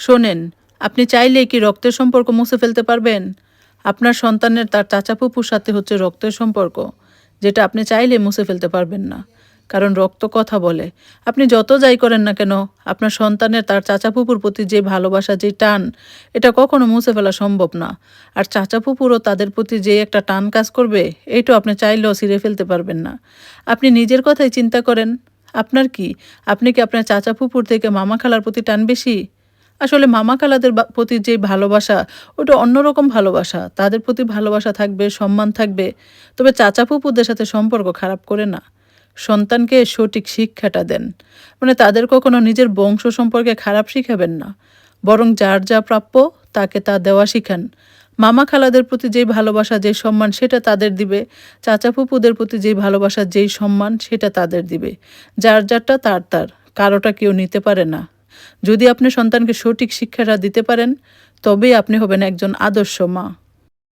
শোনেন, আপনি চাইলেই কি রক্তের সম্পর্ক মুছে ফেলতে পারবেন? আপনার সন্তানের তার চাচা ফুপুর সাথে হচ্ছে রক্তের সম্পর্ক, যেটা আপনি চাইলে মুছে ফেলতে পারবেন না। কারণ রক্ত কথা বলে। আপনি যত যাই করেন না কেন, আপনার সন্তানের তার চাচা ফুপুর প্রতি যে ভালোবাসা, যে টান, এটা কখনো মুছে ফেলা সম্ভব না। আর চাচা ফুপুরও তাদের প্রতি যে একটা টান কাজ করবে, এইটাও আপনি চাইলেও ছিঁড়ে ফেলতে পারবেন না। আপনি নিজের কথাই চিন্তা করেন। আপনার কি? আপনি কি আপনার চাচা ফুপুর থেকে মামা খালার প্রতি টান বেশি? আসলে মামা খালাদের প্রতি যে ভালোবাসা, ওটা অন্যরকম ভালোবাসা। তাদের প্রতি ভালোবাসা থাকবে, সম্মান থাকবে। তবে চাচা ফুপুদের সাথে সম্পর্ক খারাপ করে না। সন্তানকে সঠিক শিক্ষাটা দেন। মানে তাদের কখনো নিজের বংশ সম্পর্কে খারাপ শিখাবেন না। বরং যার যা প্রাপ্য তাকে তা দেওয়া শিখান। মামা খালাদের প্রতি যেই ভালোবাসা, যেই সম্মান, সেটা তাদের দিবে। চাচা ফুপুদের প্রতি যেই ভালোবাসা, যেই সম্মান, সেটা তাদের দিবে। যার যারটা তার তার, কারোটা কেউ নিতে পারে না। যদি আপনি সন্তানকে সঠিক শিক্ষাটা দিতে পারেন, তবেই আপনি হবেন একজন আদর্শ মা।